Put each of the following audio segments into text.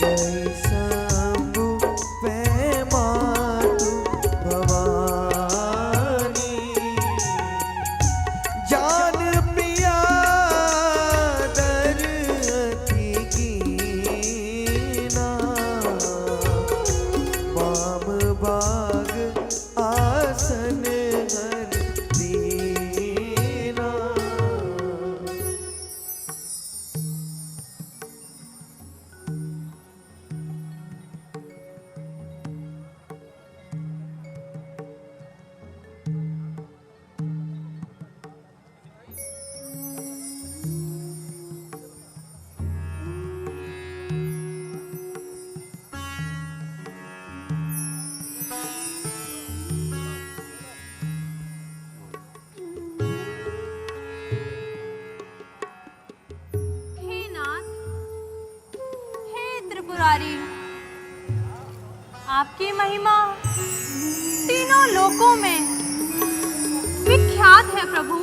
जय शंभु वै मातु भवानी। जान प्रिया दर अति कीना, वाम भाग आसन हर दीना। हे नाथ, हे त्रिपुरारी, आपकी महिमा तीनों लोकों में विख्यात है प्रभु।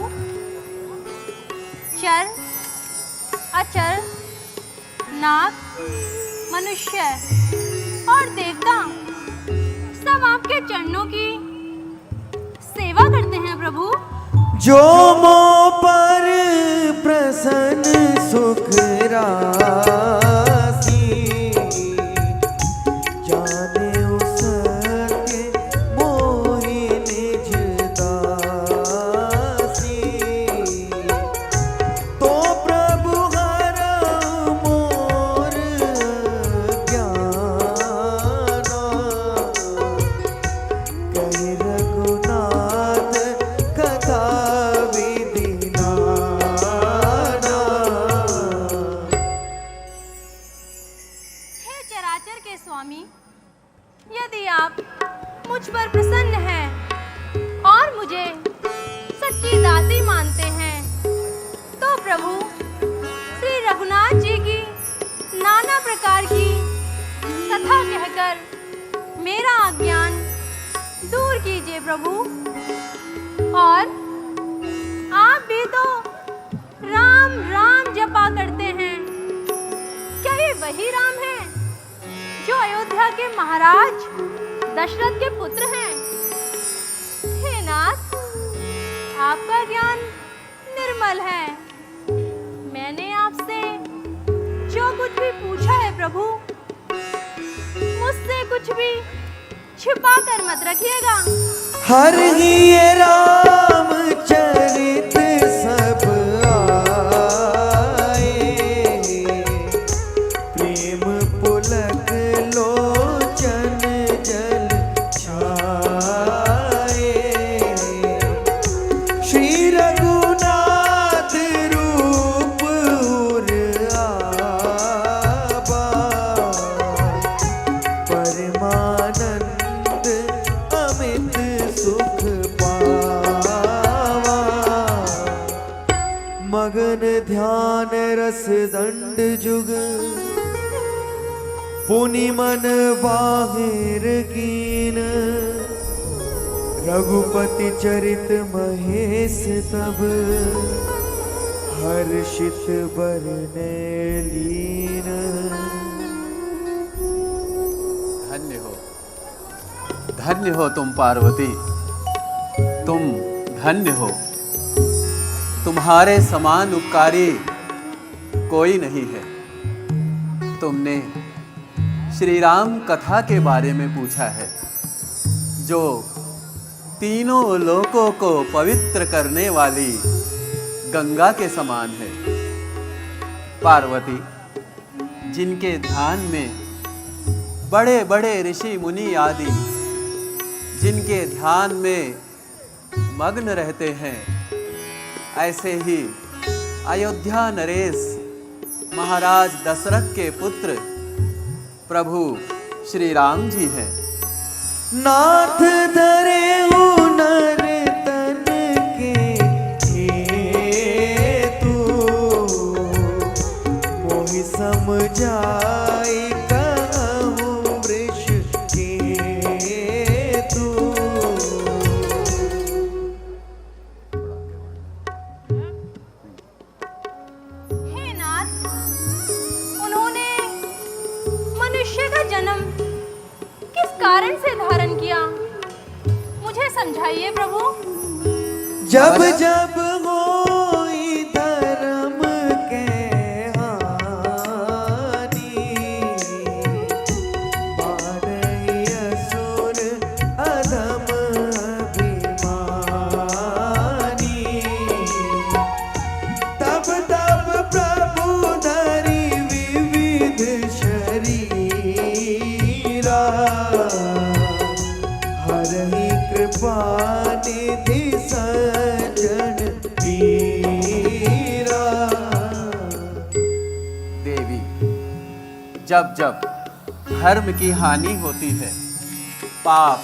चर, अचर, नाग, मनुष्य और देवता सब आपके चरणों की सेवा करते हैं प्रभु। जो मो पर प्रसन्न सुख राशि, जाने उसके मोहि निज दासी। तो प्रभु हरऊ मोर ज्ञाना, कहि रघुनाथ कथा विधि नाना। हे चराचर के स्वामी, यदि आप मुझ पर प्रसन्न हैं और मुझे सच्ची दासी मानते हैं, तो प्रभु श्री रघुनाथ जी की नाना प्रकार की कथा कहकर मेरा अज्ञान दूर कीजिए प्रभु। और आप भी तो राम राम जपा करते हैं, क्या ये वही राम हैं जो अयोध्या के महाराज दशरथ के पुत्र हैं? हे नाथ, आपका ज्ञान निर्मल है। मैंने आपसे जो कुछ भी पूछा है प्रभु, मुझसे कुछ भी छिपा कर मत रखिएगा। हर ही ये रामचरित सब आए, प्रेम पुलक लोचन जल छाए। श्री रघुनाथ रूप उर आबा, परमानंद अमित सुख पावा। मगन ध्यान रस दंड जुग, पुनि मन बाहिर कीन। रघुपति चरित महेश तब, हर्षित बरने लीन। धन्य हो तुम पार्वती, तुम धन्य हो। तुम्हारे समान उपकारी कोई नहीं है। तुमने श्री राम कथा के बारे में पूछा है, जो तीनों लोकों को पवित्र करने वाली गंगा के समान है। पार्वती, जिनके ध्यान में बड़े बड़े ऋषि मुनि आदि जिनके ध्यान में मग्न रहते हैं, ऐसे ही अयोध्या नरेश महाराज दशरथ के पुत्र प्रभु श्री राम जी हैं। नाथ धरे नर तन के हेतु, मोहि समझाई कहूँ वृष केतु। हे नाथ, उन्होंने कारण से धारण किया, मुझे समझाइए प्रभु। जब जब होई धर्म के हानि, बारही असुर अधम अभिमानी, तब तब प्रभु धरि विविध शरीरा, हरहि कृपा निधि सज्जन वीरा। देवी, जब जब धर्म की हानि होती है, पाप,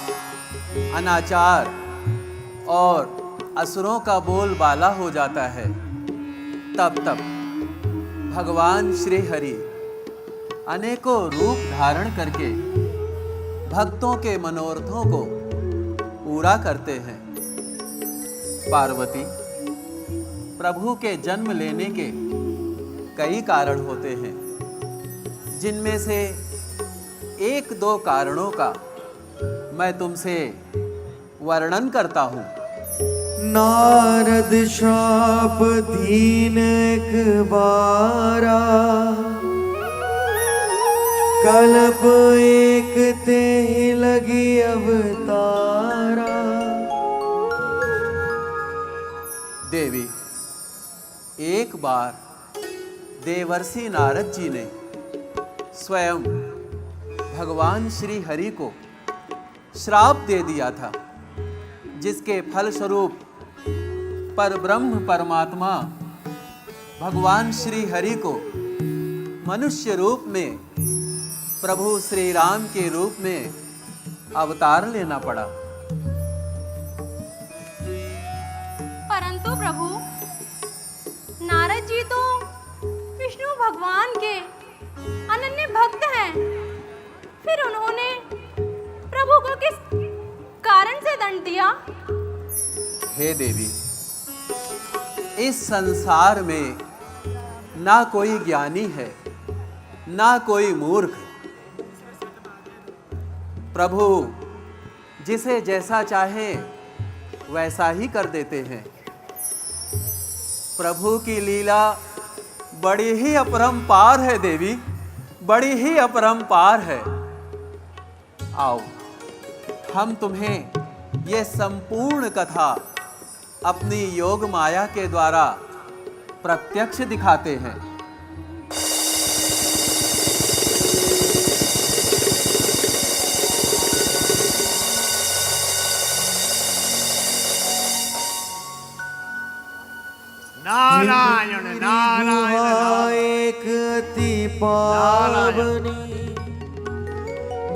अनाचार और असुरों का बोलबाला हो जाता है, तब तब भगवान श्री हरि अनेकों रूप धारण करके भक्तों के मनोरथों को पूरा करते हैं। पार्वती, प्रभु के जन्म लेने के कई कारण होते हैं, जिनमें से एक दो कारणों का मैं तुमसे वर्णन करता हूँ। नारद शाप दीन एक बारा, कल्प एक ते लगी अवतारा। देवी, एक बार देवर्षि नारद जी ने स्वयं भगवान श्री हरि को श्राप दे दिया था, जिसके फलस्वरूप परब्रह्म परमात्मा भगवान श्री हरि को मनुष्य रूप में प्रभु श्री राम के रूप में अवतार लेना पड़ा। परंतु प्रभु, नारद जी तो विष्णु भगवान के अनन्य भक्त हैं, फिर उन्होंने प्रभु को किस कारण से दंड दिया? हे देवी, इस संसार में ना कोई ज्ञानी है, ना कोई मूर्ख। प्रभु जिसे जैसा चाहे वैसा ही कर देते हैं। प्रभु की लीला बड़ी ही अपरंपार है देवी, बड़ी ही अपरंपार है। आओ, हम तुम्हें ये संपूर्ण कथा अपनी योग माया के द्वारा प्रत्यक्ष दिखाते हैं। नारायण नारायण एक अति पावनी,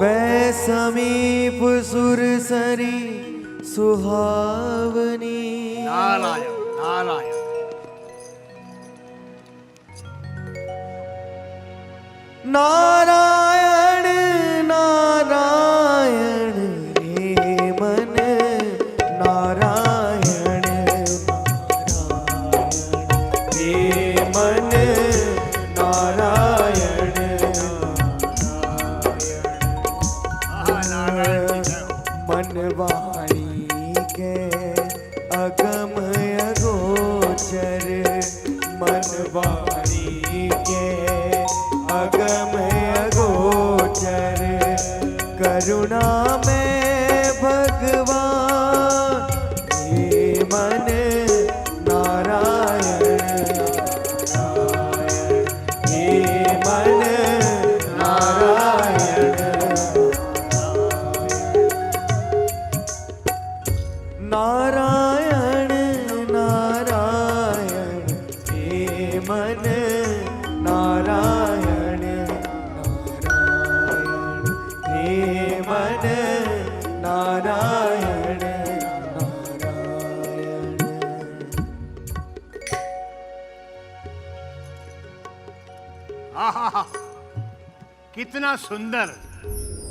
बै समीप सुरसरी सुहावनी। नारायण नारायण नारायण नारायण रे मन, नारायण रे मन, नारायण मनवाणी के अगम अगोचर, मनवाणी के अगम अगोचर, करुणा में भगवान हे मन, नारायण हे मन, नारायण नारायण नारायण हे मन, नारायण नारायण हे मन, नारायण नारायण। आहा, कितना सुंदर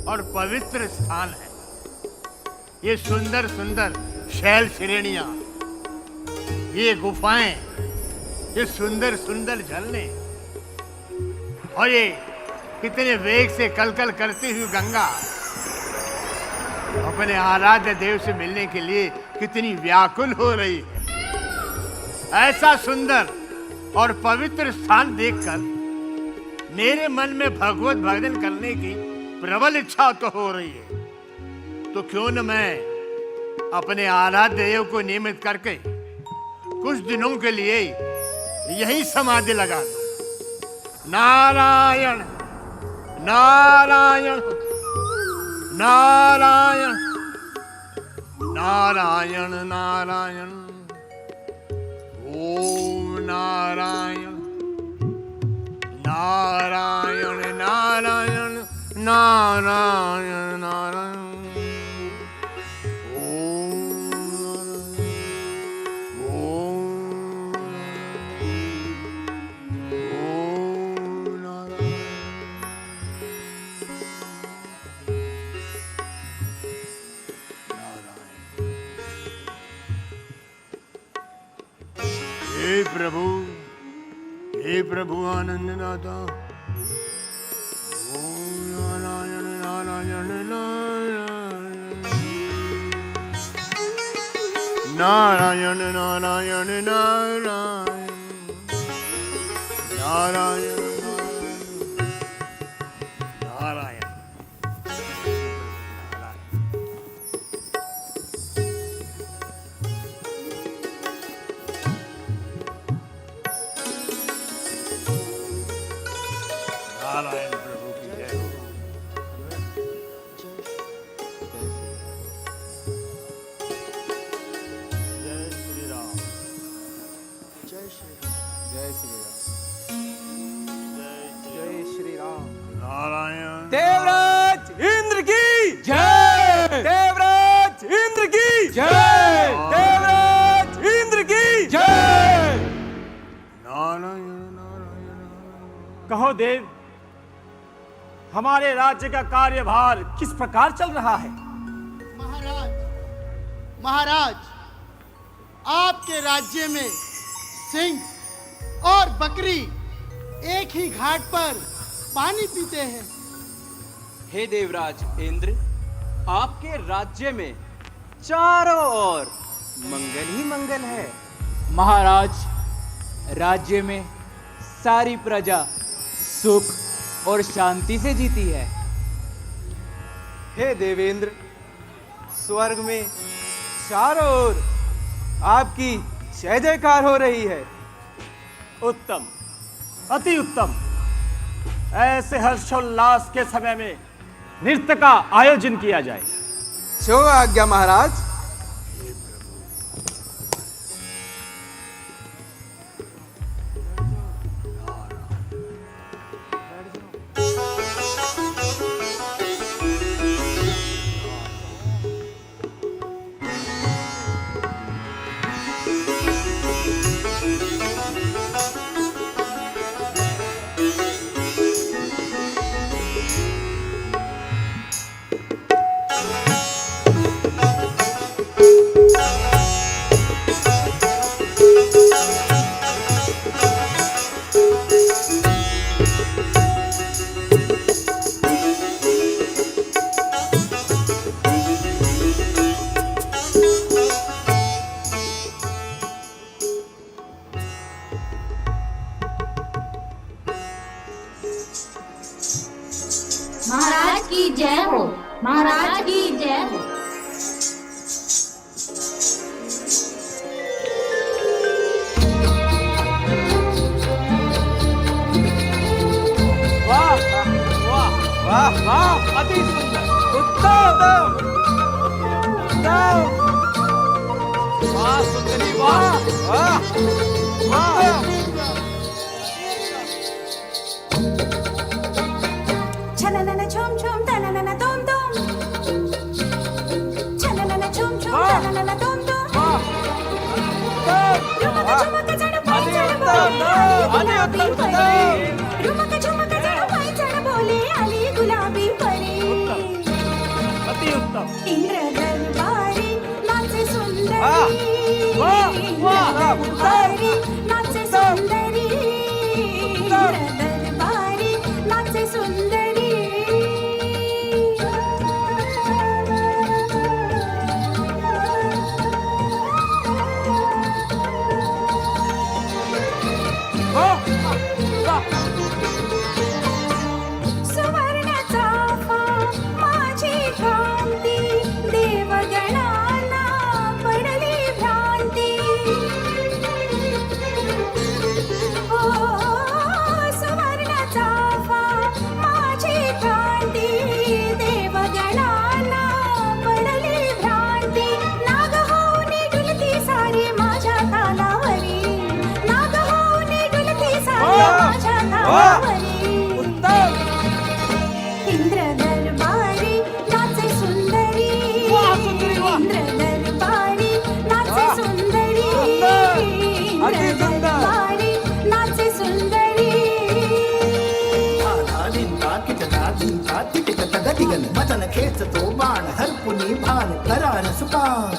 और पवित्र स्थान है। ये सुंदर सुंदर शैल श्रेणियां, ये गुफाएं, ये सुंदर सुंदर झरने और ये कितने वेग से कलकल करती हुई गंगा, अपने आराध्य देव से मिलने के लिए कितनी व्याकुल हो रही है। ऐसा सुंदर और पवित्र स्थान देखकर मेरे मन में भगवत भजन करने की प्रबल इच्छा तो हो रही है। तो क्यों न मैं अपने आराध्य देव को नियमित करके कुछ दिनों के लिए यही समाधि लगा दूं। नारायण नारायण नारायण नारायण नारायण ओम नारायण नारायण नारायण नारायण नारायण हे प्रभु आनंद नाथा ओम नारायण नारायण नारायण नारायण नारायण नारायण नारायण नारायण प्रभु की जय हो। जय श्री राम। जय श्री राम। जय श्री राम। जय श्री राम। नारायण देवराज इंद्र की जय। देवराज इंद्र की जय। देवराज इंद्र की जय। नारायण कहो देव, हमारे राज्य का कार्यभार किस प्रकार चल रहा है? महाराज, आपके राज्य में सिंह और बकरी एक ही घाट पर पानी पीते हैं। हे देवराज इंद्र, आपके राज्य में चारों ओर मंगल ही मंगल है। महाराज, राज्य में सारी प्रजा सुख और शांति से जीती है। हे देवेंद्र, स्वर्ग में चारों ओर आपकी जय जयकार हो रही है। उत्तम, अति उत्तम। ऐसे हर्षोल्लास के समय में नृत्य का आयोजन किया जाए। जो आज्ञा महाराज। महाराज की जय हो। महाराज की जय हो। वाह वाह वाह वाह, अति सुंदर, उत्तम उत्तम। वाह सुंदरी, वाह वाह वाह। छननन छुम छुम तननन तुम तुम। छननन छुम छुम तननन तुम तुम। रुमक झुमक चढ़ पाई चढ़ बोले आली गुलाबी परी। रुमक झुमक चढ़ पाई चढ़ बोले आली गुलाबी परी। अति उत्तम। इंद्र दरबारी नाचे सुंदरी। वाह वाह दरबारी नाचे सुंदरी। इंद्र दरबारी नाचे सुंदरी। गोदावरी इंद्र दरबारी नाचे सुंदरी इंद्र दरबारी नाचे सुंदरी इंद्र दरबारी नाचे सुंदरी मदन खेच तो बाण हरपुनी भान करान सुकान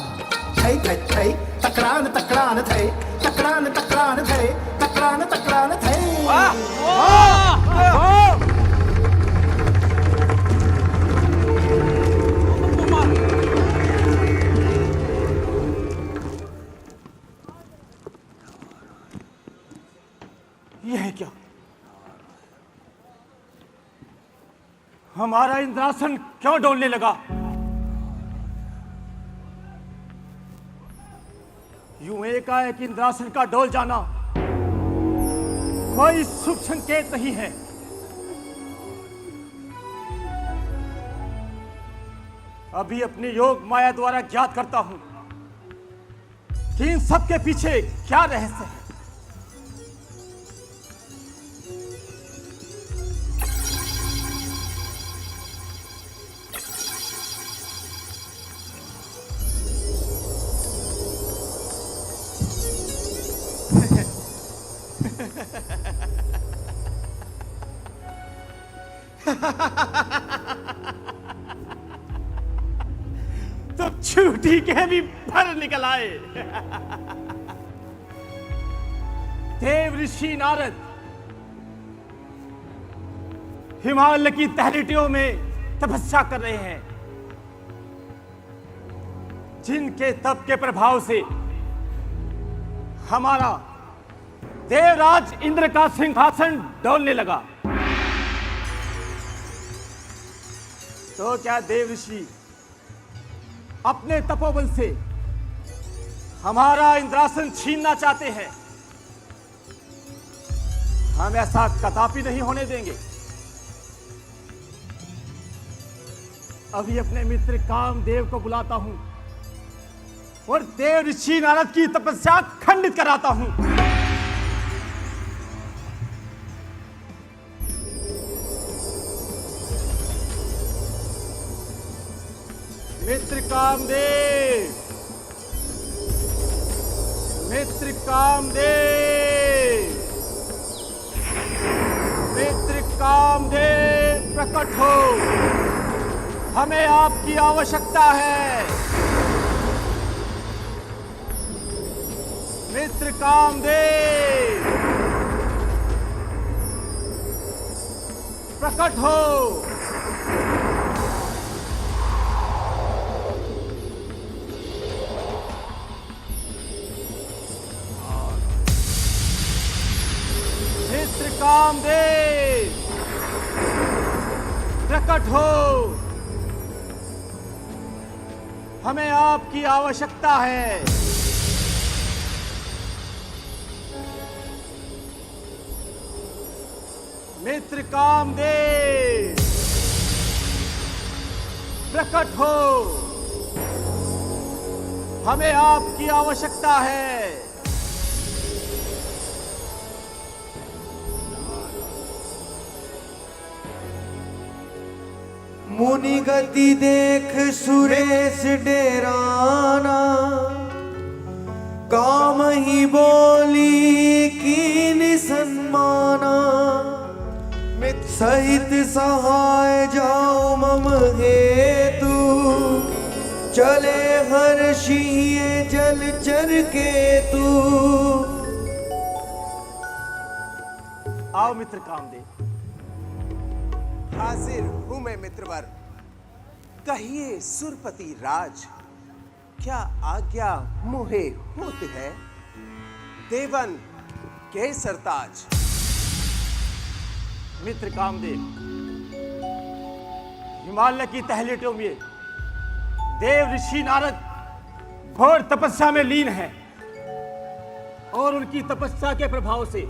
थै थै थै तकरान तकरान थै तकरान तकरान थै तकरान तकरान थै ये है क्या? हमारा इंद्रासन क्यों डोलने लगा? यूं एकाएक इंद्रासन का डोल जाना कोई शुभ संकेत नहीं है। अभी अपने योग माया द्वारा ज्ञात करता हूं कि इन सब के पीछे क्या रहस्य है। तो छूटी के भी भर निकल आए। देव ऋषि नारद हिमालय की तहरीटियों में तपस्या कर रहे हैं, जिनके तप के प्रभाव से हमारा देवराज इंद्र का सिंहासन डोलने लगा। तो क्या देव ऋषि अपने तपोबल से हमारा इंद्रासन छीनना चाहते हैं? हम ऐसा कदापि नहीं होने देंगे। अभी अपने मित्र कामदेव को बुलाता हूं और देव ऋषि नारद की तपस्या खंडित कराता हूं। मित्र कामदेव, मित्र कामदेव, मित्र कामदेव प्रकट हो, हमें आपकी आवश्यकता है। मित्र कामदेव प्रकट हो। मित्र कामदेव प्रकट हो, हमें आपकी आवश्यकता है। मित्र कामदेव प्रकट हो, हमें आपकी आवश्यकता है। मुनि गति देख सुरेश डेराना, काम ही बोली कीन सन्माना। सहित सहाय जाओ मम हेतु, चले हर्षिए जलचर केतु। आओ मित्र कामदेव। हाजिर हूं मैं मित्रवर। कहिए सुरपति राज, क्या आज्ञा मुहे होत है? देवन के सरताज। मित्र कामदेव, हिमालय की तहलीटों में देव ऋषि नारद घोर तपस्या में लीन है और उनकी तपस्या के प्रभाव से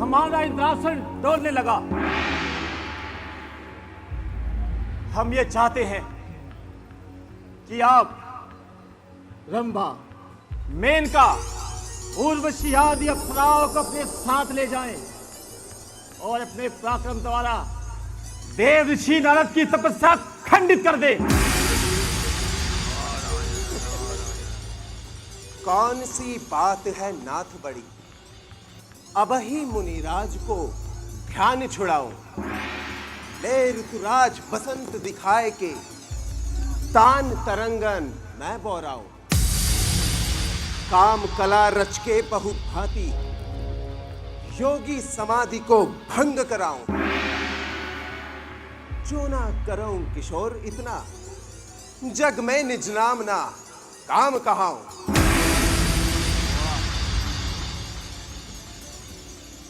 हमारा इंद्रासन डोलने लगा। हम ये चाहते हैं कि आप रंभा, मेनका, उर्वशी आदि अप्सराओं को अपने साथ ले जाएं और अपने पराक्रम द्वारा देव ऋषि नारद की तपस्या खंडित कर दे। कौन सी बात है नाथ बड़ी, अबही मुनिराज को ध्यान छुड़ाऊं। ले ऋतुराज बसंत दिखाए के, तान तरंगन मैं बोराऊं। काम कला रच के बहुत भांति, योगी समाधि को भंग कराऊं। जो ना करूं किशोर इतना, जग में निज नाम ना काम कहाऊं।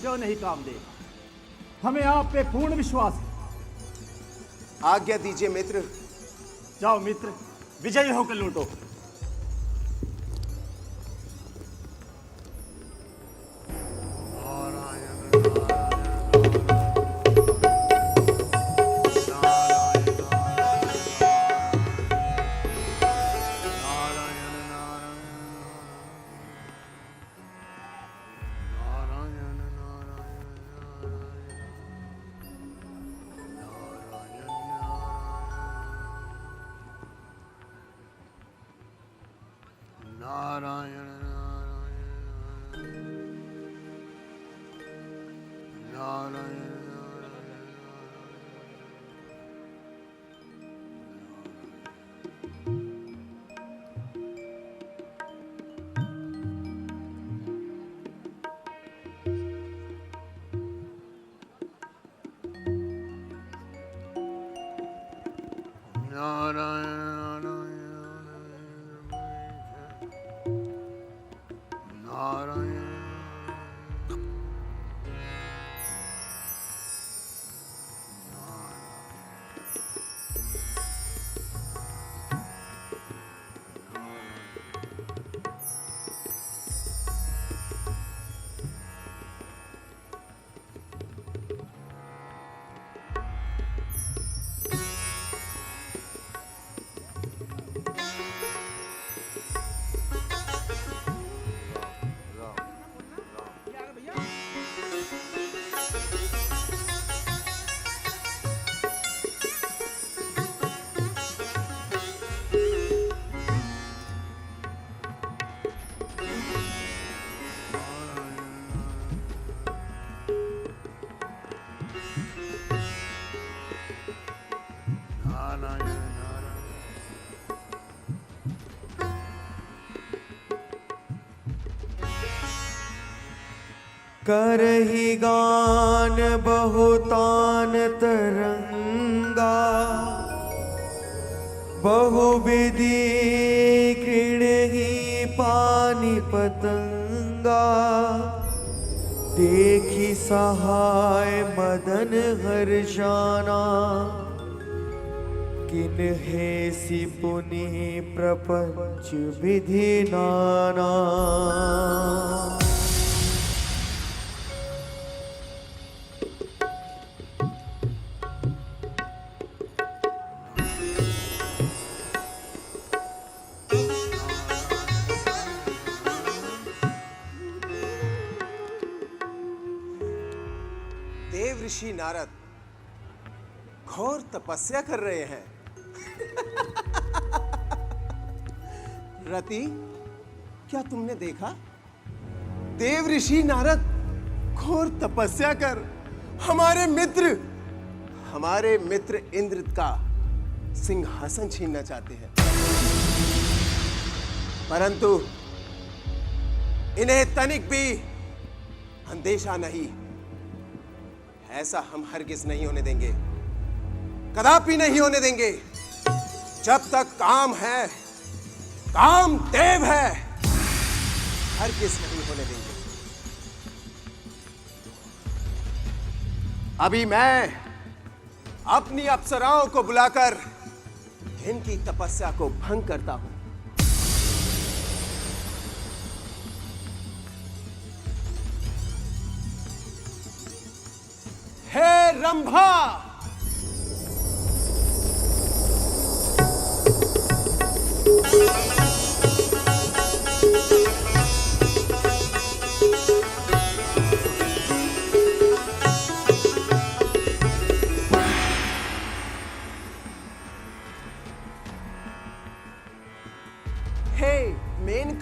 जो नहीं काम देगा, हमें आप पे पूर्ण विश्वास है। आज्ञा दीजिए मित्र। जाओ मित्र, विजयी होकर लूटो। नारायण नारायण नारायण करही गान बहुतान तरंगा, बहुविधि कृणहि पानी पतंगा। देखी सहाय मदन हर्षाना, किन्हे सि पुनि प्रपंच विधि नाना। देव ऋषि नारद घोर तपस्या कर रहे हैं। रति, क्या तुमने देखा? देव ऋषि नारद घोर तपस्या कर हमारे मित्र इंद्र का सिंहासन छीनना चाहते हैं, परंतु इन्हें तनिक भी अंदेशा नहीं। ऐसा हम हरगिज नहीं होने देंगे, कदापि नहीं होने देंगे। जब तक काम है, काम देव है, हरगिज नहीं होने देंगे। अभी मैं अपनी अप्सराओं को बुलाकर इनकी तपस्या को भंग करता हूं। हे रंभा,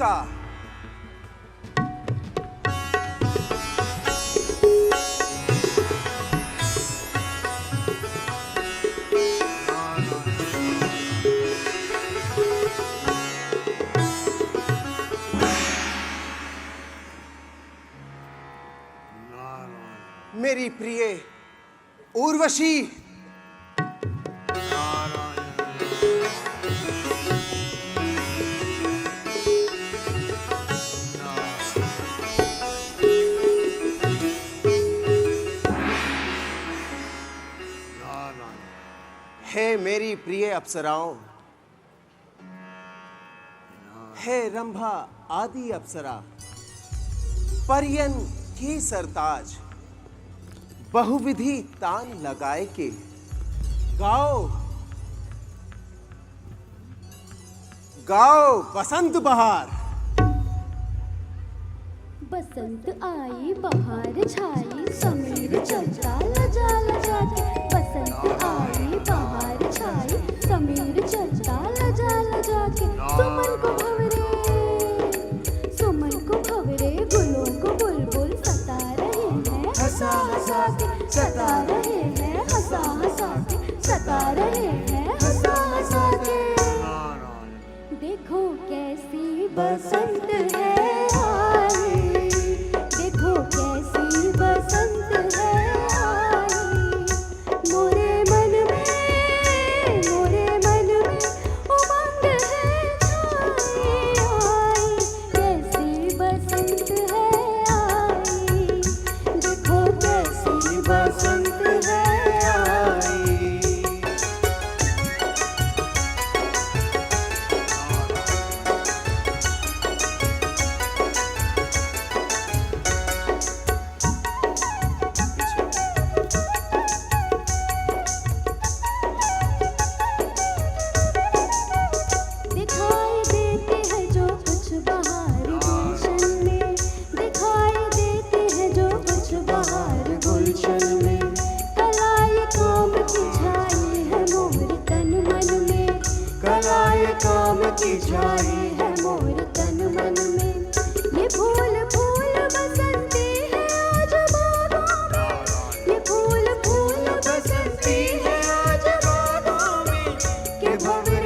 का। मेरी प्रिय उर्वशी, हे मेरी प्रिय अप्सराओं, हे रंभा आदि अप्सरा, परियन की सरताज, बहुविधि तान लगाए के गाओ गाओ बसंत बहार। बसंत आई बहार छाई समीर चलता लजा लजा के। बसंत आई बहार छाई समीर चलता लजा लजा के। सुमन को भवरे गुलों को बुलबुल सता रहे हैं हंसा हंसा के। सता रहे हैं हंसा हंसा के। सता रहे हैं हंसा हंसा के। देखो कैसी बसंत है आई, देखो कैसी बसंत है आई। मोरे मन में उमंग है छाई आई। कैसी बसंत है आई, देखो कैसी बसंत है आई। दिखाई देते हैं जो कुछ बहार गुलशन में। दिखाई देते हैं जो कुछ बहार गुलशन में। कलाए काम की छाई है मोर तन मन में। कलाए काम की छाई है मोर तन मन में। ये फूल फूल बसंती है आज बागों में। ये फूल फूल बसंती है आज बागों में। के भंवर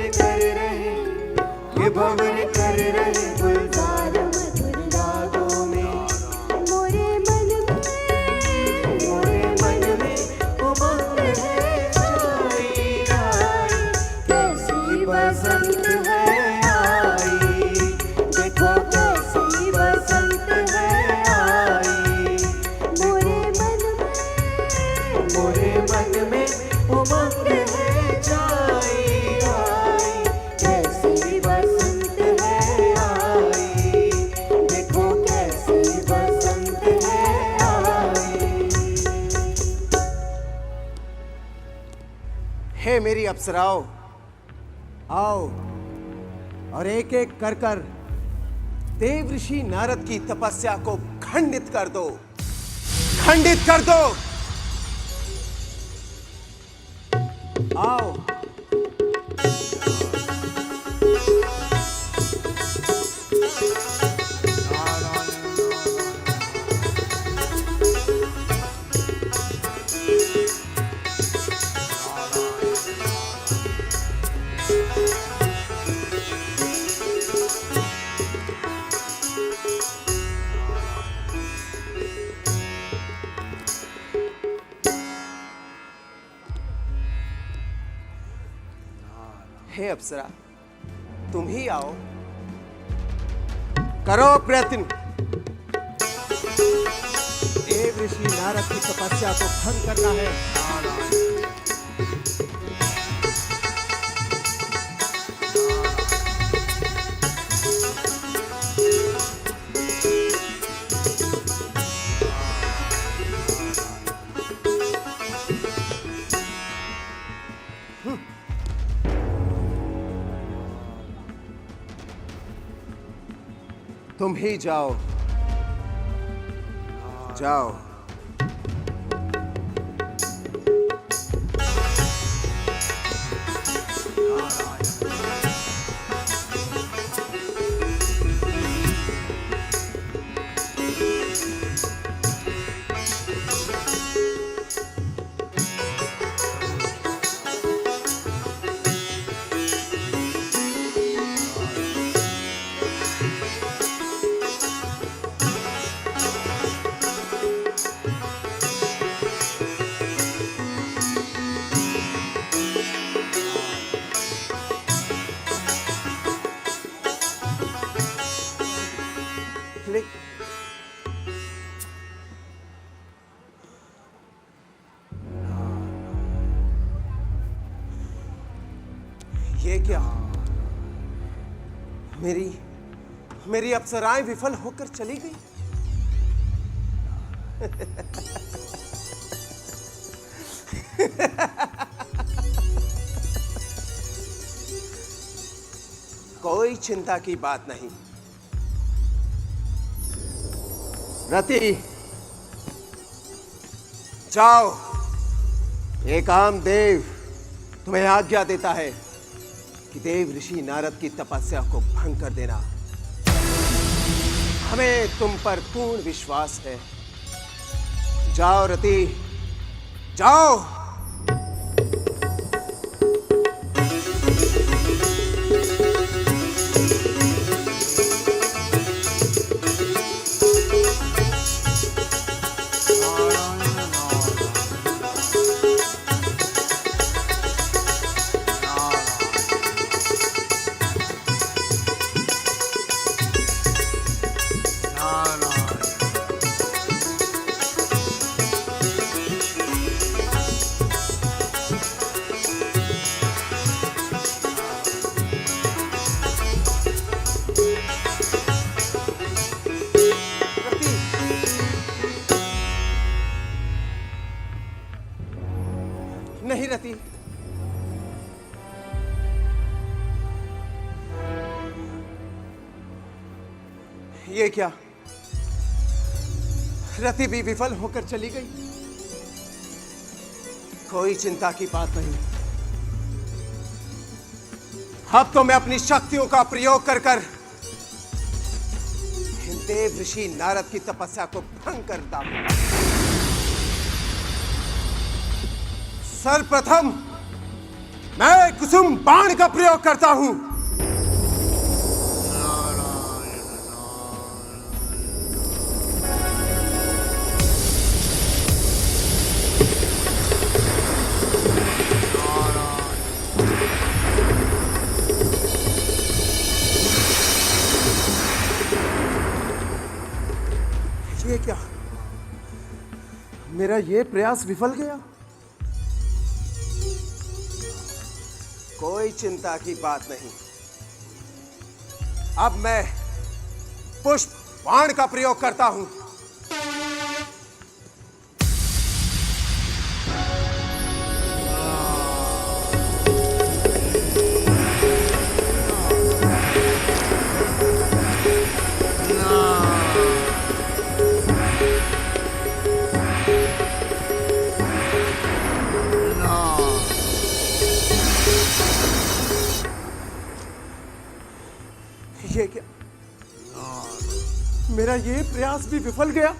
कर रहे गुलजार मधुर रागों में। मोरे मन में उमंग है छाई आई। कैसी बसंत है आई, देखो कैसी बसंत है आई। मोरे मन में उमंग है छाई आई। कैसी बसंत है आई, देखो कैसी बसंत है आई। हे मेरी अप्सराओं, आओ और एक एक कर कर देव ऋषि नारद की तपस्या को खंडित कर दो, खंडित कर दो। आओ हे अप्सरा, तुम ही आओ, करो प्रयत्न। देव ऋषि नारद की तपस्या को भंग करना है। तुम ही जाओ, जाओ। ये क्या? मेरी अप्सराएं विफल होकर चली गई। कोई चिंता की बात नहीं। रति, जाओ। ये काम देव तुम्हें आज्ञा देता है कि देव ऋषि नारद की तपस्या को भंग कर देना। हमें तुम पर पूर्ण विश्वास है। जाओ रति, जाओ। नहीं रति, ये क्या? रति भी विफल होकर चली गई। कोई चिंता की बात नहीं। अब तो मैं अपनी शक्तियों का प्रयोग कर कर देव ऋषि नारद की तपस्या को भंग करता हूं। सर्वप्रथम मैं कुसुम बाण का प्रयोग करता हूं। ये क्या? मेरा ये प्रयास विफल गया। कोई चिंता की बात नहीं। अब मैं पुष्प बाण का प्रयोग करता हूं। ये क्या? मेरा ये प्रयास भी विफल गया।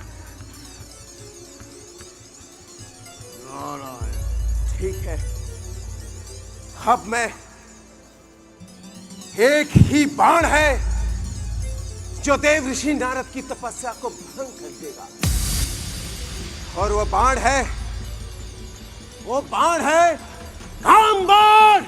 ठीक है, अब मैं एक ही बाण है जो देव ऋषि नारद की तपस्या को भंग कर देगा। और वो बाण है काम बाण।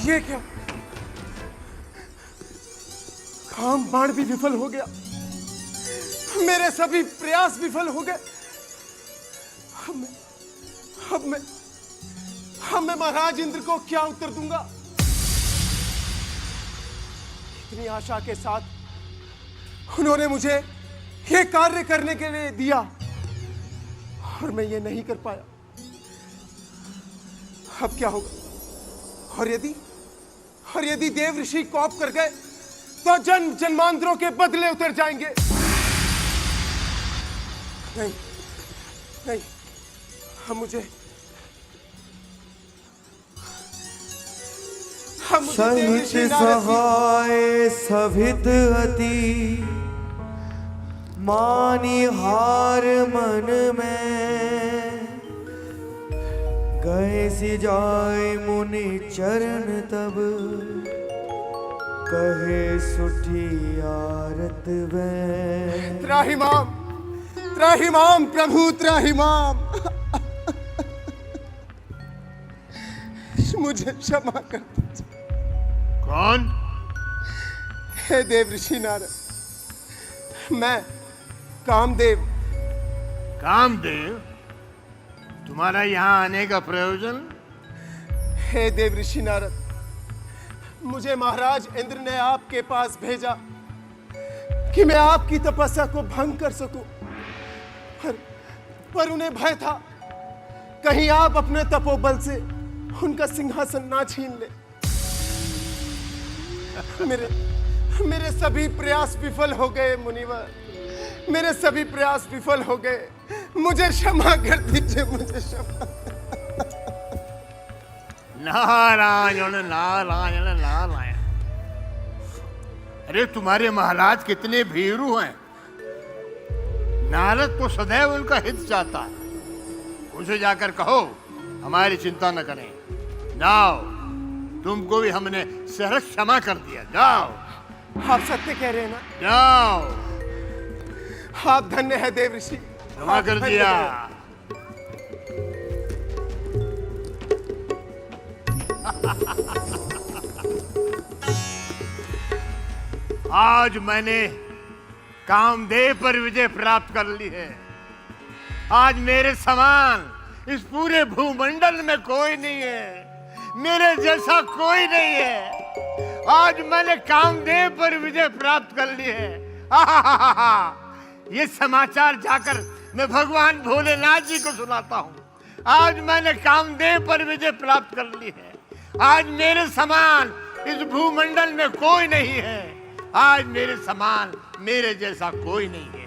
ये क्या? काम बाण भी विफल हो गया। मेरे सभी प्रयास विफल हो गए। अब मैं महाराज इंद्र को क्या उत्तर दूंगा? इतनी आशा के साथ उन्होंने मुझे ये कार्य करने के लिए दिया और मैं ये नहीं कर पाया। अब क्या होगा? और यदि देव ऋषि कोप कर गए तो जन्म जन्मांतरों के बदले उतर जाएंगे। नहीं, सहित सहाय सभित अति मानी हार मन में गए सी जाए मुनि चरण तब कहे सुठी आरत वे त्राहिमाम प्रभु त्राहिमाम मुझे क्षमा कर दीजिए। कौन? हे देव ऋषि नारद, मैं कामदेव। कामदेव? तुम्हारा यहाँ आने का प्रयोजन? हे देव ऋषि नारद, मुझे महाराज इंद्र ने आपके पास भेजा कि मैं आपकी तपस्या को भंग कर सकूं, पर उन्हें भय था कहीं आप अपने तपोबल से उनका सिंहासन ना छीन ले। मेरे सभी प्रयास विफल हो गए मुनिवर, मेरे सभी प्रयास विफल हो गए। मुझे क्षमा कर दीजिए, मुझे क्षमा। नारायण नारायण नारायण। अरे तुम्हारे महाराज कितने भीरू हैं। नारद को सदैव उनका हित चाहता है। उसे जाकर कहो हमारी चिंता न करें। जाओ, तुमको भी हमने सहर्ष क्षमा कर दिया। जाओ। आप सत्य कह रहे हैं ना? जाओ। आप धन्य है देव ऋषि। क्षमा कर दिया। आज मैंने कामदेव पर विजय प्राप्त कर ली है। आज मेरे समान इस पूरे भूमंडल में कोई नहीं है, मेरे जैसा कोई नहीं है। आज मैंने कामदेव पर विजय प्राप्त कर ली है। ये समाचार जाकर मैं भगवान भोलेनाथ जी को सुनाता हूँ। आज मैंने कामदेव पर विजय प्राप्त कर ली है। आज मेरे समान इस भूमंडल में कोई नहीं है। आज मेरे समान, मेरे जैसा कोई नहीं है।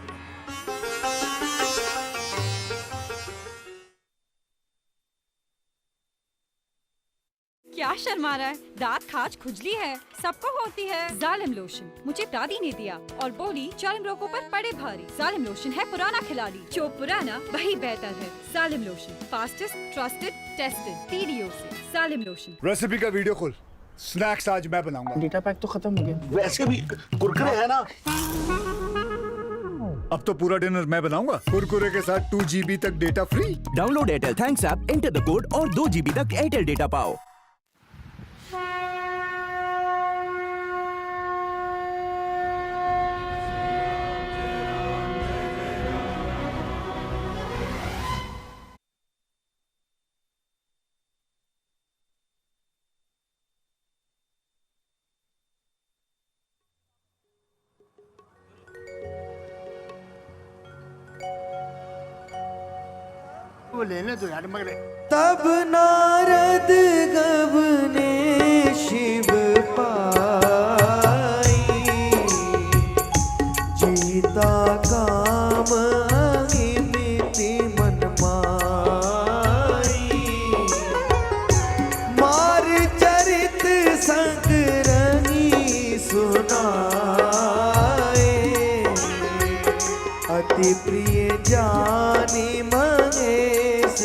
क्या शर्मा रहा है? दांत खाज खुजली है, सबको होती है। जालिम लोशन मुझे दादी ने दिया और बोली चर्म रोगों पर पड़े भारी। जालिम लोशन है पुराना खिलाड़ी, जो पुराना वही बेहतर है। जालिम lotion, fastest, trusted, tested TDO से। जालिम लोशन। रेसिपी का वीडियो खोल। स्नैक्स आज मैं बनाऊंगा। डेटा पैक तो खत्म हो गया। वैसे भी कुरकुरे है ना। अब तो पूरा डिनर मैं बनाऊंगा। कुरकुरे के साथ 2 GB तक data free. Download Airtel thanks app, enter the code और 2 GB तक एयरटेल डेटा पाओ। वो लेने तो यार मगर। तब नारद गब ने शिव पाई, जीता काम अहिमिति मन माई। मार चरित संकरनी सुनाए, अति प्रिय जानी महेश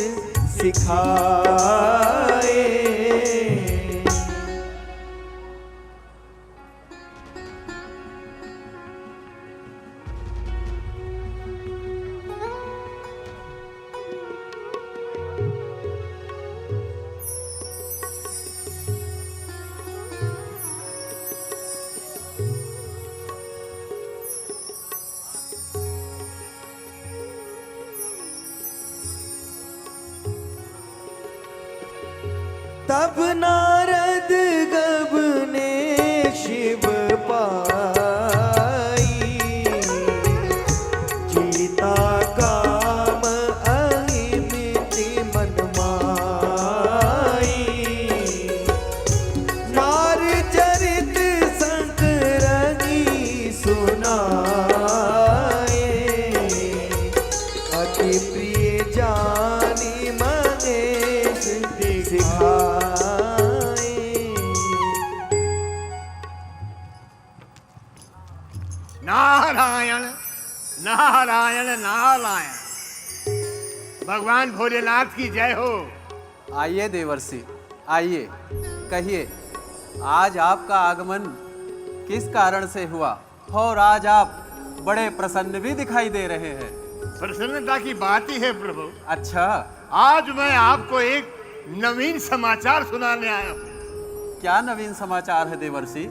सिखाए। तब नारद गब ने शिव पाई, जीता काम अहिमिति मन माई। नार चरित संकरनी सुनाए, अति प्रिय जानी महेश सिखाए। नारायण नारायण नारायण। भगवान भोलेनाथ की जय हो। आइए देवर्षि, आइए, कहिए आज आपका आगमन किस कारण से हुआ और आज आप बड़े प्रसन्न भी दिखाई दे रहे हैं। प्रसन्नता की बात ही है प्रभु। अच्छा, आज मैं आपको एक नवीन समाचार सुनाने आया हूँ। क्या नवीन समाचार है देवर्षि?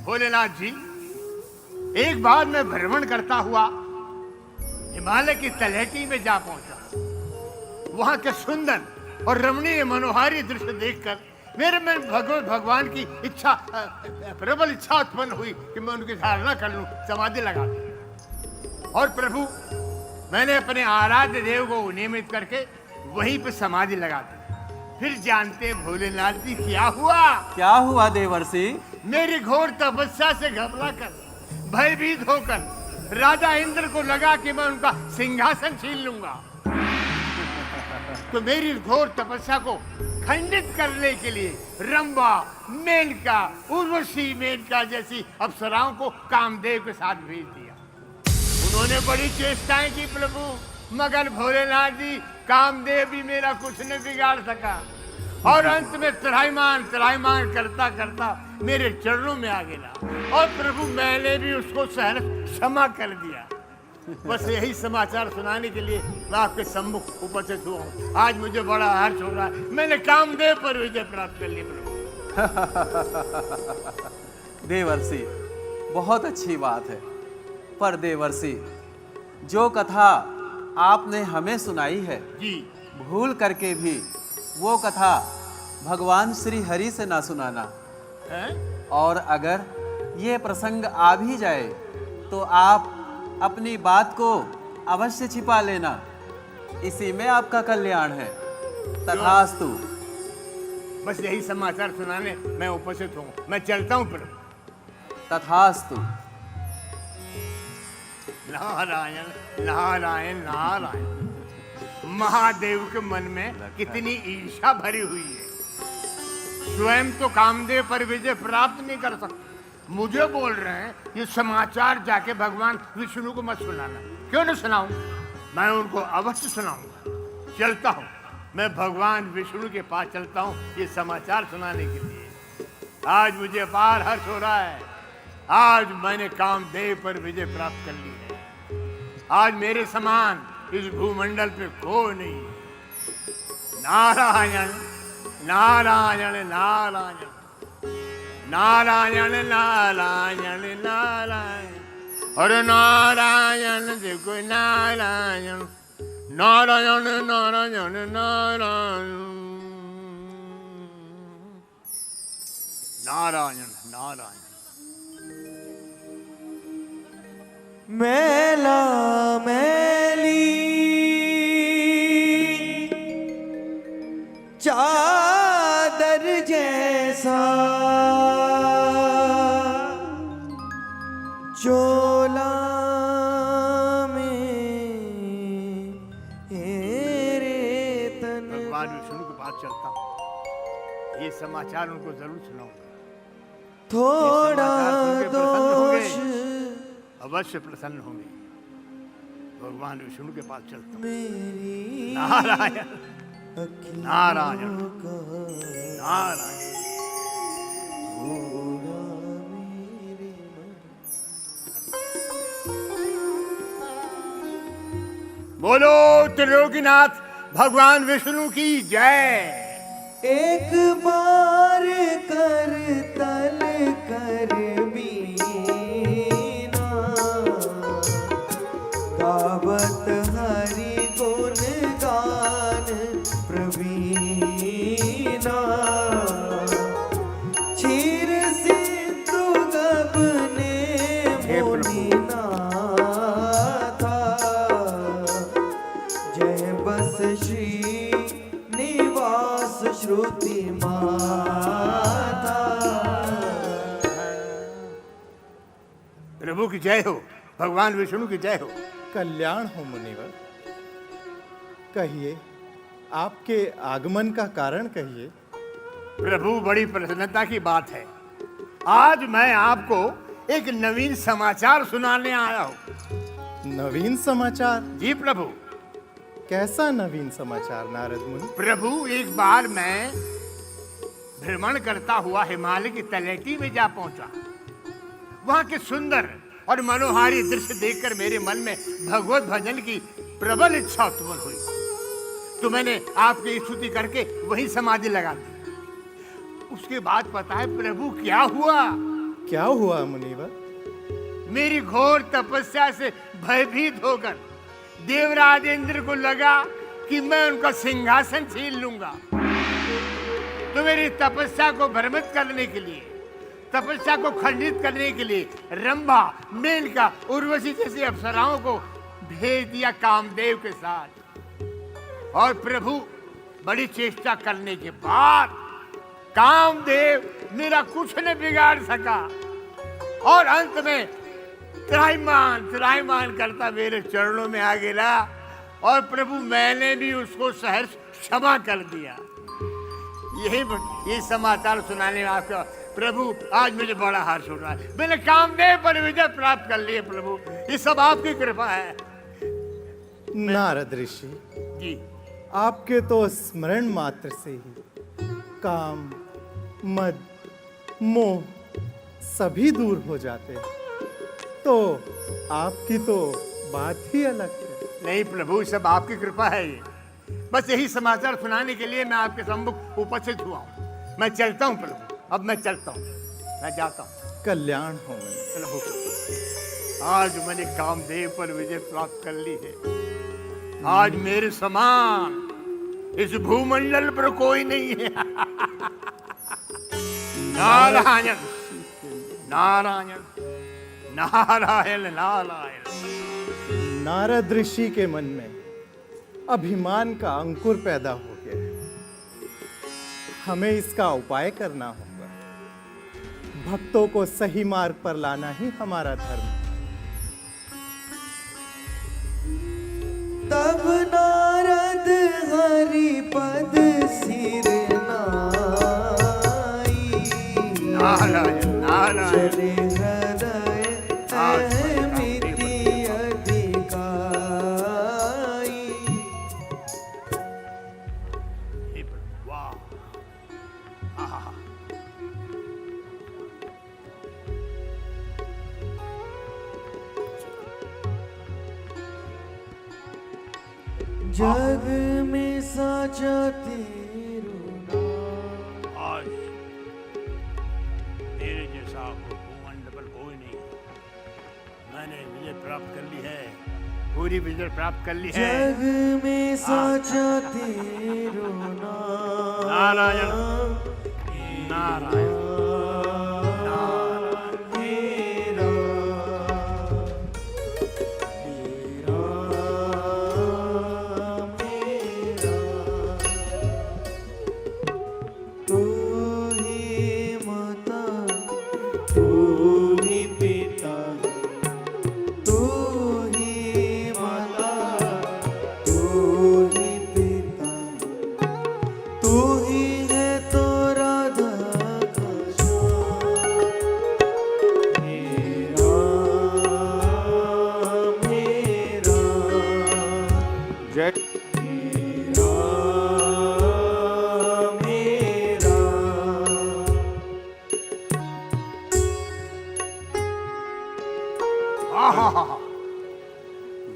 भोलेनाथ जी, एक बार मैं भ्रमण करता हुआ हिमालय की तलहटी में जा पहुंचा। वहां के सुंदर और रमणीय मनोहारी दृश्य देखकर मेरे में भगवान की इच्छा, प्रबल इच्छा उत्पन्न हुई कि मैं उनकी धारणा कर लूं, समाधि लगा दूं। और प्रभु, मैंने अपने आराध्य देव को नियमित करके वहीं पे समाधि लगा दी। फिर जानते भोलेनाथ जी क्या हुआ? क्या हुआ देवर्षि? मेरी घोर तपस्या से घबरा कर, भयभीत होकर राजा इंद्र को लगा कि मैं उनका सिंहासन छीन लूंगा। तो मेरी घोर तपस्या को खंडित करने के लिए रंभा, मेनका, उर्वशी मेनका जैसी अप्सराओं को कामदेव के साथ भेज दिया। उन्होंने बड़ी चेष्टाएं की प्रभु, मगर भोलेनाथ जी, कामदेव भी मेरा कुछ न बिगाड़ सका। और अंत में त्राहिमाम करता करता मेरे चरणों में आ गया। और प्रभु, मैंने भी उसको सहर्ष क्षमा कर दिया। बस यही समाचार सुनाने के लिए मैं आपके सम्मुख उपस्थित हुआ हूँ। आज मुझे बड़ा हर्ष हो रहा है, मैंने कामदेव पर विजय प्राप्त कर ली प्रभु। देवर्षि, बहुत अच्छी बात है। पर देवर्षि, जो कथा आपने हमें सुनाई है जी, भूल करके भी वो कथा भगवान श्री हरि से ना सुनाना है? और अगर ये प्रसंग आ भी जाए तो आप अपनी बात को अवश्य छिपा लेना, इसी में आपका कल्याण है। तथास्तु। बस यही समाचार सुनाने मैं उपस्थित हूँ, मैं चलता हूँ प्रभु। तथास्तु। नारायण नारायण नारायण। महादेव के मन में कितनी ईर्ष्या भरी हुई है। स्वयं तो कामदेव पर विजय प्राप्त नहीं कर सकते, मुझे बोल रहे हैं ये समाचार जाके भगवान विष्णु को मत सुनाना। क्यों न सुनाऊं? मैं उनको अवश्य सुनाऊंगा। चलता हूँ, मैं भगवान विष्णु के पास चलता हूँ ये समाचार सुनाने के लिए। आज मुझे अपार हर्ष हो रहा है। आज मैंने कामदेव पर विजय प्राप्त कर ली है। आज मेरे समान इस भूमंडल पे कोई नहीं। नारायण नारायण नारायण नारायण नारायण नारायण। अरे नारायण देखो नारायण नारायण नारायण नारायण नारायण नारायण। मैला मैली चादर जैसा चोला में हेरे तन। भगवान विष्णु के पास चलता हूँ, ये समाचार उनको जरूर सुनाऊंगा। थोड़ा दोष अवश्य प्रसन्न होंगे। भगवान विष्णु के पास चलता हूँ। मेरी नारायण नारायण नारायण। बोलो त्रिलोकीनाथ भगवान विष्णु की जय। एक बार कर तल कर बीना गावत हरि गुण गान प्रवीणा। क्षीर सिंधु गबने मुनिना था जय बस श्री निवास श्रुति माता। प्रभु की जय हो, भगवान विष्णु की जय हो। कल्याण हो मुनिवर। कहिए, आपके आगमन का कारण कहिए। प्रभु, बड़ी प्रसन्नता की बात है। आज मैं आपको एक नवीन समाचार सुनाने आया हूँ। नवीन समाचार? जी प्रभु। कैसा नवीन समाचार नारद मुनि? प्रभु, एक बार मैं भ्रमण करता हुआ हिमालय की तलहटी में जा पहुंचा। वहां के सुंदर और मनोहारी दृश्य देखकर मेरे मन में भगवत भजन की प्रबल इच्छा उत्पन्न हुई, तो मैंने आपकी स्तुति करके वहीं समाधि लगा दी। उसके बाद पता है प्रभु क्या हुआ? क्या हुआ मुनिवर? मेरी घोर तपस्या से भयभीत होकर देवराज इंद्र को लगा कि मैं उनका सिंहासन छीन लूंगा। तो मेरी तपस्या को भ्रमित करने के लिए, तपस्या को खंडित करने के लिए रंभा, मेनका, उर्वशी जैसी अप्सराओं को भेज दिया कामदेव के साथ। और प्रभु, बड़ी चेष्टा करने के बाद कामदेव मेरा कुछ न बिगाड़ सका और अंत में त्राहिमाम करता मेरे चरणों में आ गिरा। और प्रभु, मैंने भी उसको सहर्ष क्षमा कर दिया। ये समाचार सुनाने में आपका प्रभु, आज मुझे बड़ा हर्ष हो रहा है। मैंने कामदेव पर विजय प्राप्त कर लिए प्रभु, ये सब आपकी कृपा है। नारद ऋषि जी, आपके तो स्मरण मात्र से ही काम, मद, मोह सभी दूर हो जाते हैं। तो आपकी तो बात ही अलग है। नहीं प्रभु, सब आपकी कृपा है। ये बस यही समाचार सुनाने के लिए मैं आपके सम्मुख उपस्थित हुआ हूँ। मैं चलता हूँ प्रभु, अब मैं चलता हूँ, मैं जाता हूँ। कल्याण हो प्रभु, आज मैंने कामदेव पर विजय प्राप्त कर ली है। आज मेरे समान इस भूमंडल पर कोई नहीं है। नारायण नारायण नारायण नारायण। नारद ऋषि के मन में अभिमान का अंकुर पैदा हो गया है। हमें इसका उपाय करना होगा। भक्तों को सही मार्ग पर लाना ही हमारा धर्म है। तब नारद हरि पद सिर नाई, चले हृदय मिति अधिकाई। जग में साचा तेरो आज मेरे जैसा भूमंडल पर कोई नहीं। मैंने विजय प्राप्त कर ली है, पूरी विजय प्राप्त कर ली है। जग में साचा तेरो नारायण नारायण।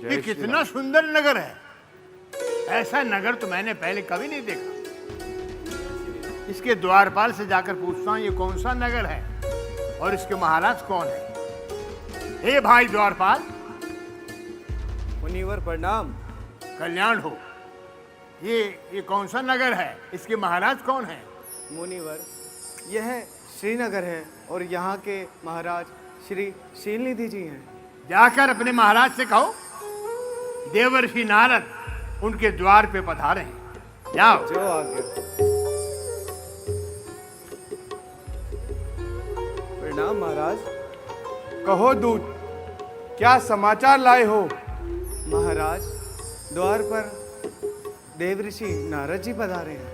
ये कितना सुंदर नगर है। ऐसा नगर तो मैंने पहले कभी नहीं देखा। इसके द्वारपाल से जाकर पूछता हूँ ये कौन सा नगर है और इसके महाराज कौन है। हे भाई द्वारपाल। मुनिवर प्रणाम। कल्याण हो। ये कौन सा नगर है, इसके महाराज कौन है? मुनिवर, यह श्रीनगर है और यहाँ के महाराज श्री शीलनिधि जी हैं। जाकर अपने महाराज से कहो देवर्षि नारद उनके द्वार पे पधारे हैं। जाओ। जो आज्ञा। प्रणाम महाराज। कहो दूत, क्या समाचार लाए हो? महाराज, द्वार पर देव ऋषि नारद जी पधारे हैं।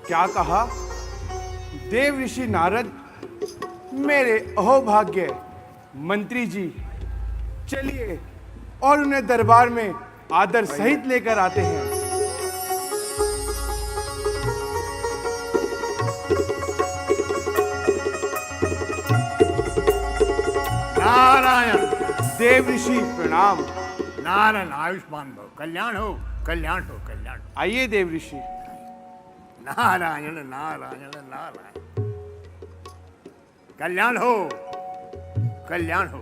क्या कहा? देव ऋषि नारद? मेरे अहोभाग्य, मंत्री जी, चलिए और उन्हें दरबार में आदर सहित लेकर आते हैं। नारायण। देव ऋषि प्रणाम। नारायण, आयुष्मान भव, कल्याण हो, कल्याण हो, कल्याण हो। आइए देव ऋषि। नारायण नारायण नारायण, कल्याण हो, कल्याण हो।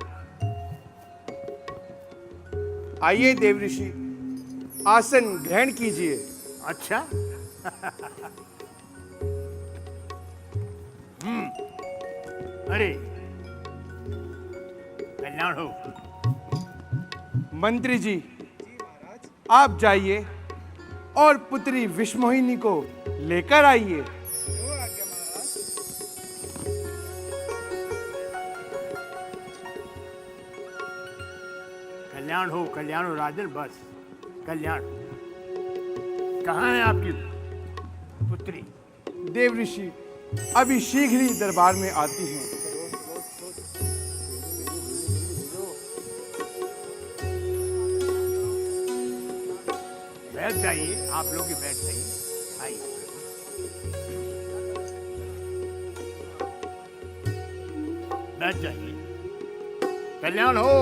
आइए देव ऋषि, आसन ग्रहण कीजिए। अच्छा। अरे, कल्याण हो। मंत्री जी, आप जाइए और पुत्री विश्वमोहिनी को लेकर आइए। कल्याण हो राजन, बस कल्याण। कहाँ है आपकी पुत्री? देव ऋषि अभी शीघ्र ही दरबार में आती हैं। बैठ जाइए, आप लोग ही बैठ जाइए। आइए। बैठ जाइए। कल्याण हो।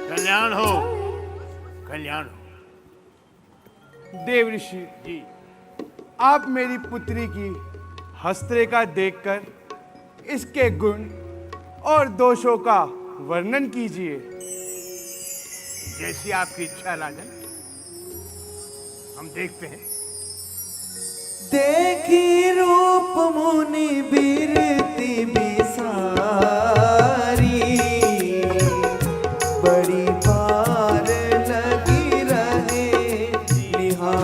कल्याण हो, कल्याण हो। देव ऋषि जी, आप मेरी पुत्री की हस्तरेखा देखकर इसके गुण और दोषों का वर्णन कीजिए। जैसी आपकी इच्छा राजन, हम देखते हैं। देखी रूप मुनि बिरती बिसारी, बड़ी बार लगी रहे निहारी।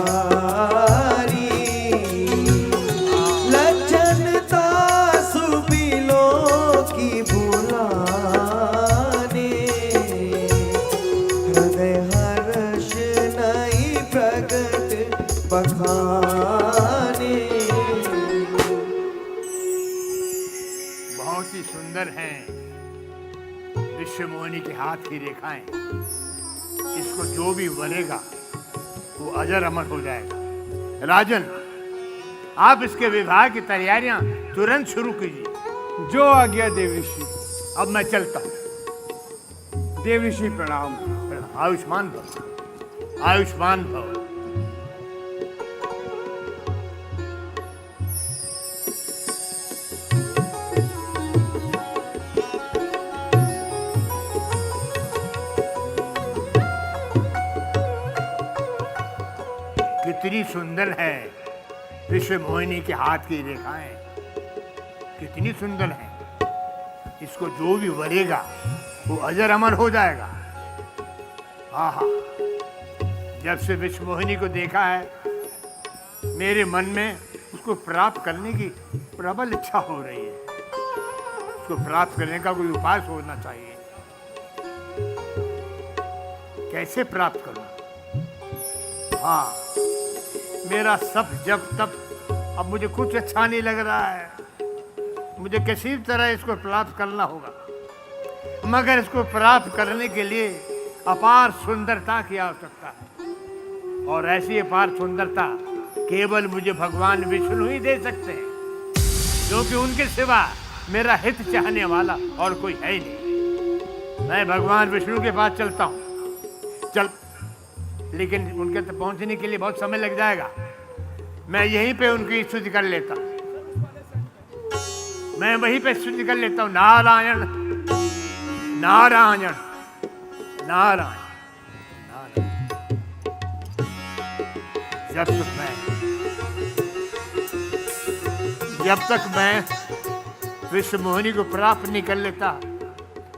लज्जनता सुबिलों की बुलाने, हृदय हर्ष नई प्रगट बखाने। बहुत ही सुंदर हैं विश्वमोहिनी के हाथ की रेखाएं। इसको जो भी बनेगा वो अजर अमर हो जाएगा। राजन, आप इसके विवाह की तैयारियां तुरंत शुरू कीजिए। जो आज्ञा देव ऋषि। अब मैं चलता हूं। देव ऋषि प्रणाम। आयुष्मान भव, आयुष्मान भव। कितनी सुंदर है विश्वमोहिनी के हाथ की रेखाएं, कितनी सुंदर है। इसको जो भी वरेगा वो अजर अमर हो जाएगा। आहा, जब से विश्व मोहिनी को देखा है, मेरे मन में उसको प्राप्त करने की प्रबल इच्छा हो रही है। उसको प्राप्त करने का कोई उपाय होना चाहिए। कैसे प्राप्त करूं? हाँ, मेरा सब जब तब अब मुझे कुछ अच्छा नहीं लग रहा है। मुझे किसी तरह इसको प्राप्त करना होगा, मगर इसको प्राप्त करने के लिए अपार सुंदरता की आवश्यकता है, और ऐसी अपार सुंदरता केवल मुझे भगवान विष्णु ही दे सकते हैं, क्योंकि उनके सिवा मेरा हित चाहने वाला और कोई है ही नहीं। मैं भगवान विष्णु के पास चलता हूँ। चल, लेकिन उनके तक पहुंचने के लिए बहुत समय लग जाएगा। मैं यहीं पे उनकी स्तुति कर लेता हूँ। मैं वहीं पे स्तुति कर लेता हूँ। नारायण नारायण नारायण नारायण। जब तक मैं विश्व मोहिनी को प्राप्त नहीं कर लेता,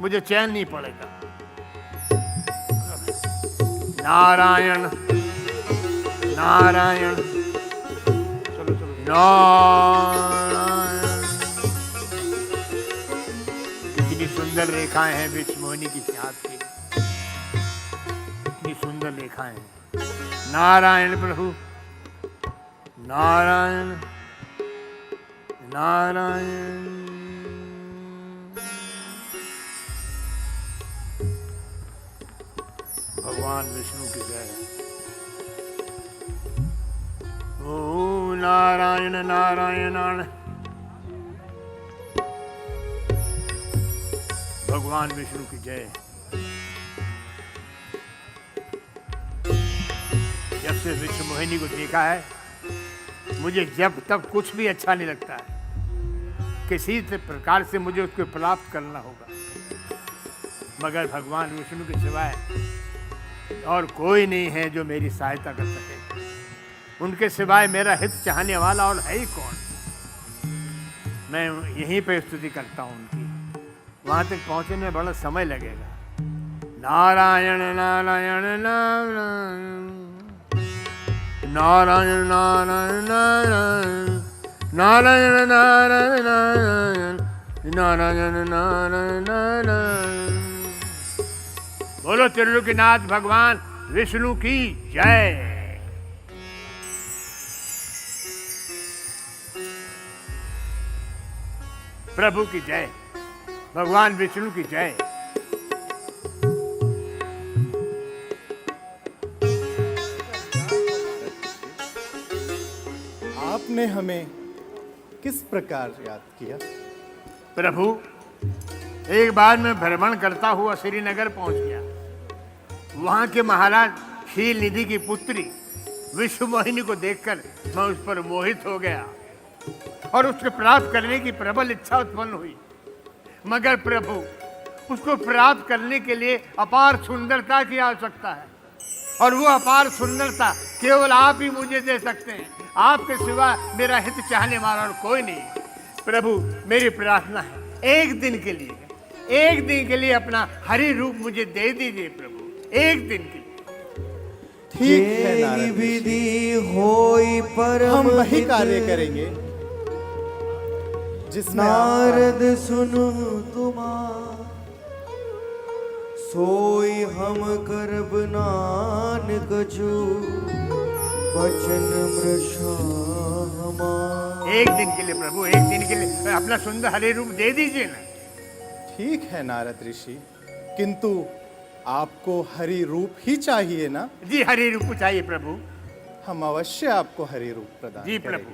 मुझे चैन नहीं पड़ेगा। नारायण नारायण नारायण। कितनी सुंदर रेखाएं हैं विश्व मोहिनी की हाथ की, कितनी सुंदर रेखाएं हैं। नारायण प्रभु नारायण नारायण। भगवान विष्णु की जय। ओम नारायण नारायण नारायण। भगवान विष्णु की जय। जब से विश्व मोहिनी को देखा है, मुझे जब तब कुछ भी अच्छा नहीं लगता है। किसी प्रकार से मुझे उसको प्राप्त करना होगा, मगर भगवान विष्णु के सिवाय और कोई नहीं है जो मेरी सहायता कर सके। उनके सिवाय मेरा हित चाहने वाला और है ही कौन? मैं यहीं पे स्तुति करता हूँ उनकी। वहां तक पहुंचने में बड़ा समय लगेगा। नारायण नारायण नारायण नारायण नारायण नारायण नारायण नारायण नारायण नारायण नारायण। बोलो त्रिलोकीनाथ भगवान विष्णु की जय। प्रभु की जय। भगवान विष्णु की जय। आपने हमें किस प्रकार याद किया? प्रभु, एक बार मैं भ्रमण करता हुआ श्रीनगर पहुंच गया। वहां के महाराज शील निधि की पुत्री विश्व मोहिनी को देखकर मैं उस पर मोहित हो गया और उसको प्राप्त करने की प्रबल इच्छा उत्पन्न हुई। मगर प्रभु, उसको प्राप्त करने के लिए अपार सुंदरता की आवश्यकता है, और वो अपार सुंदरता केवल आप ही मुझे दे सकते हैं। आपके सिवा मेरा हित चाहने वाला और कोई नहीं। प्रभु, मेरी प्रार्थना है, एक दिन के लिए अपना हरि रूप मुझे दे दीजिए प्रभु, एक दिन के लिए। ठीक है नारद, विधि होई परम हम वही कार्य करेंगे जिसमें नारद सुनो तुमार, सोई हम करब नानक जो वचन मृषा हमार। एक दिन के लिए प्रभु, एक दिन के लिए अपना सुंदर हरे रूप दे दीजिए ना। ठीक है नारद ऋषि, किंतु आपको हरि रूप ही चाहिए ना? जी, हरि रूप चाहिए प्रभु। हम अवश्य आपको हरि रूप प्रदान जी करेंगे। प्रभु,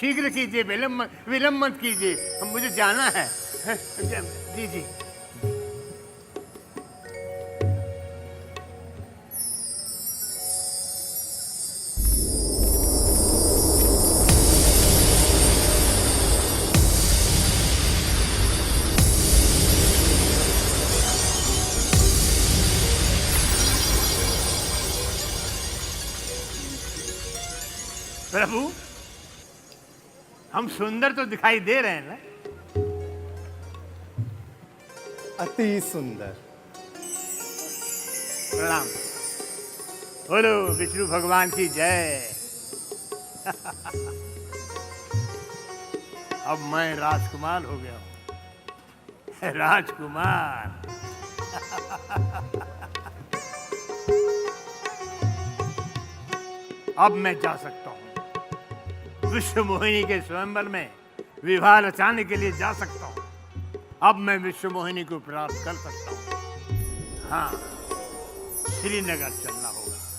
शीघ्र कीजिए, विलंब मत कीजिए, मुझे जाना है। जी जी। प्रभु, हम सुंदर तो दिखाई दे रहे हैं ना? अति सुंदर। प्रणाम। बोलो विष्णु भगवान की जय। अब मैं राजकुमार हो गया हूं, राजकुमार। अब मैं जा सकता हूं विश्व मोहिनी के स्वयंवर में विवाह रचाने के लिए जा सकता हूं। अब मैं विश्व मोहिनी को प्राप्त कर सकता हूं। हाँ, श्रीनगर चलना होगा।